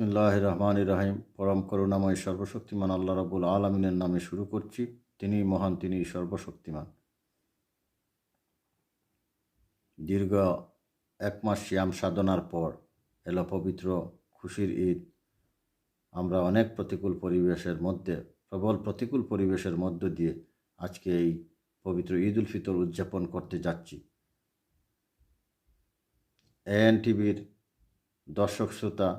বিসমিল্লাহির রহমানির রহিম। পরম করুণাময় সর্বশক্তিমান আল্লাহ রাব্বুল আলামিনের নামে শুরু করছি। তিনিই মহান, তিনিই সর্বশক্তিমান। দীর্ঘ 1 মাস সিয়াম সাধনার পর এলো পবিত্র খুশির ঈদ। আমরা অনেক প্রবল প্রতিকূল পরিবেশের মধ্য দিয়ে আজকে এই পবিত্র ঈদ উল ফিতর উদযাপন করতে যাচ্ছি। AN-টিভির দর্শক শ্রোতা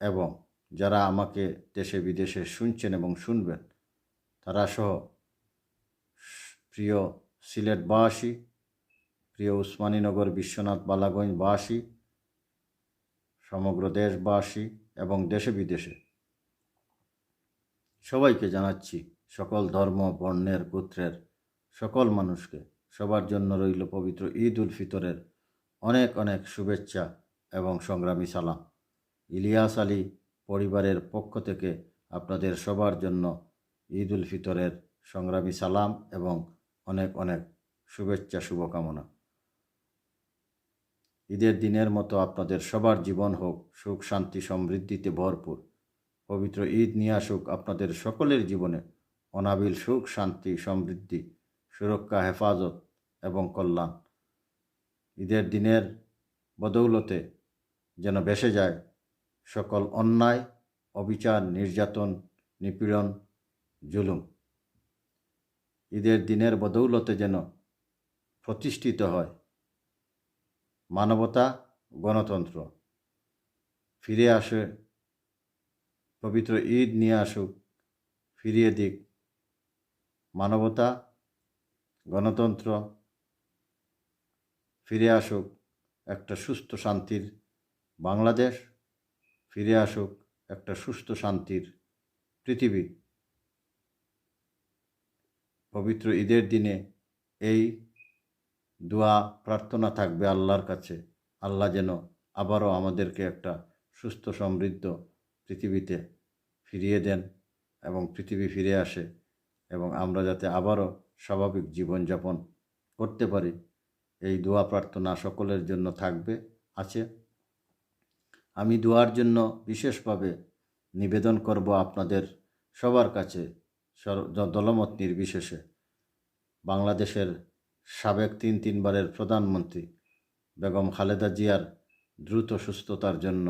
এবং যারা আমাকে দেশে বিদেশে শুনছেন এবং শুনবেন, তারা সহ প্রিয় সিলেটবাসী, প্রিয় উসমানীনগর বিশ্বনাথ বালাগঞ্জবাসী, সমগ্র দেশবাসী এবং দেশে বিদেশে সবাইকে জানাচ্ছি, সকল ধর্ম বর্ণের গোত্রের সকল মানুষকে, সবার জন্য রইল পবিত্র ঈদ উল ফিতরের অনেক অনেক শুভেচ্ছা এবং সংগ্রামী সালাম। ইলিয়াস আলী পরিবারের পক্ষ থেকে আপনাদের সবার জন্য ঈদ উল ফিতরের সংগ্রামী সালাম এবং অনেক অনেক শুভেচ্ছা, শুভকামনা। ঈদের দিনের মতো আপনাদের সবার জীবন হোক সুখ, শান্তি, সমৃদ্ধিতে ভরপুর। পবিত্র ঈদ নিয়ে আসুক আপনাদের সকলের জীবনে অনাবিল সুখ, শান্তি, সমৃদ্ধি, সুরক্ষা, হেফাজত এবং কল্যাণ। ঈদের দিনের বদৌলতে যেন ভেসে যায় সকল অন্যায়, অবিচার, নির্যাতন, নিপীড়ন, জুলুম। ঈদের দিনের বদৌলতে যেন প্রতিষ্ঠিত হয় মানবতা, গণতন্ত্র। ফিরে আসে পবিত্র ঈদ নিয়ে আসুক, ফিরিয়ে দিক মানবতা, গণতন্ত্র। ফিরে আসুক একটা সুস্থ শান্তির বাংলাদেশ, ফিরে আসুক একটা সুস্থ শান্তির পৃথিবী। পবিত্র ঈদের দিনে এই দোয়া প্রার্থনা থাকবে আল্লাহর কাছে, আল্লাহ যেন আবারও আমাদেরকে একটা সুস্থ সমৃদ্ধ পৃথিবীতে ফিরিয়ে দেন এবং পৃথিবী ফিরে আসে এবং আমরা যাতে আবারও স্বাভাবিক জীবনযাপন করতে পারি। এই দোয়া প্রার্থনা সকলের জন্য থাকবে, আছে। আমি দোয়ার জন্য বিশেষভাবে নিবেদন করব আপনাদের সবার কাছে, দলমত নির্বিশেষে। বাংলাদেশের সাবেক তিনবারের প্রধানমন্ত্রী বেগম খালেদা জিয়ার দ্রুত সুস্থতার জন্য,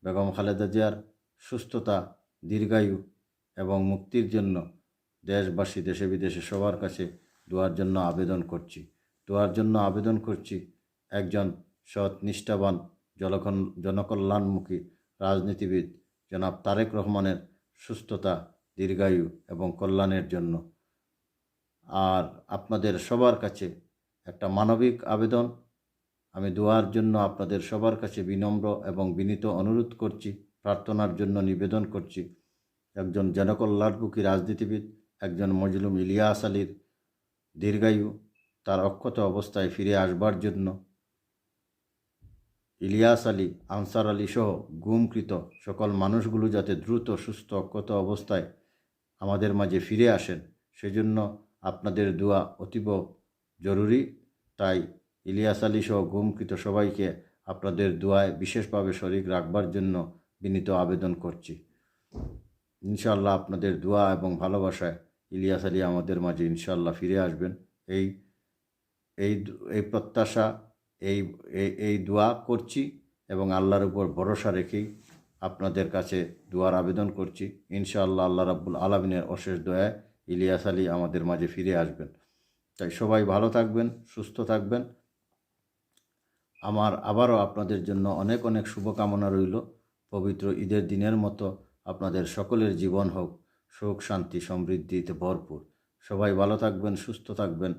বেগম খালেদা জিয়ার সুস্থতা, দীর্ঘায়ু এবং মুক্তির জন্য দেশবাসী, দেশে বিদেশে সবার কাছে দোয়ার জন্য আবেদন করছি একজন সৎ, নিষ্ঠাবান, জনকল্যাণমুখী রাজনীতিবিদ জনাব তারেক রহমানের সুস্থতা, দীর্ঘায়ু এবং কল্যাণের জন্য। আর আপনাদের সবার কাছে একটা মানবিক আবেদন, আমি দোয়ার জন্য আপনাদের সবার কাছে বিনম্র এবং বিনীত অনুরোধ করছি, প্রার্থনার জন্য নিবেদন করছি। একজন জনকল্যাণমুখী রাজনীতিবিদ, একজন মজলুম ইলিয়াস আলীর দীর্ঘায়ু, তার অক্ষত অবস্থায় ফিরে আসবার জন্য, ইলিয়াস আলী, আনসার আলী সহ গুমকৃত সকল মানুষগুলো যাতে দ্রুত সুস্থ অক্ষত অবস্থায় আমাদের মাঝে ফিরে আসেন, সেজন্য আপনাদের দোয়া অতীব জরুরি। তাই ইলিয়াস আলী সহ গুমকৃত সবাইকে আপনাদের দোয়ায় বিশেষভাবে শরিক রাখবার জন্য বিনীত আবেদন করছি। ইনশাআল্লাহ আপনাদের দোয়া এবং ভালোবাসায় ইলিয়াস আলী আমাদের মাঝে ইনশাআল্লাহ ফিরে আসবেন, এই এই এই প্রত্যাশা, এই এই দোয়া করছি এবং আল্লাহর উপর ভরসা রেখেই আপনাদের কাছে দোয়ার আবেদন করছি। ইনশাআল্লাহ আল্লাহ রাব্বুল আলামিনের অশেষ দয়ায় ইলিয়াস আলী আমাদের মাঝে ফিরে আসবেন। তাই সবাই ভালো থাকবেন, সুস্থ থাকবেন। আমার আবারও আপনাদের জন্য অনেক অনেক শুভকামনা রইল। পবিত্র ঈদের দিনের মতো আপনাদের সকলের জীবন হোক সুখ, শান্তি, সমৃদ্ধিতে ভরপুর। সবাই ভালো থাকবেন, সুস্থ থাকবেন।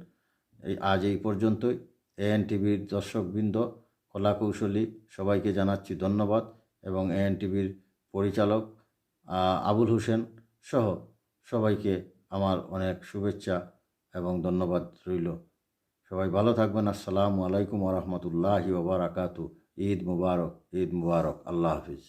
আজ এই পর্যন্তই। AN-টিভির দর্শকবৃন্দ, কলাকৌশলী সবাইকে জানাচ্ছি ধন্যবাদ এবং AN-টিভির পরিচালক আবুল হোসেন সহ সবাইকে আমার অনেক শুভেচ্ছা এবং ধন্যবাদ রইল। সবাই ভালো থাকবেন। আসসালামু আলাইকুম ওয়া রাহমাতুল্লাহি ওয়া বারাকাতুহু। ঈদ মুবারক, ঈদ মুবারক। আল্লাহ হাফিজ।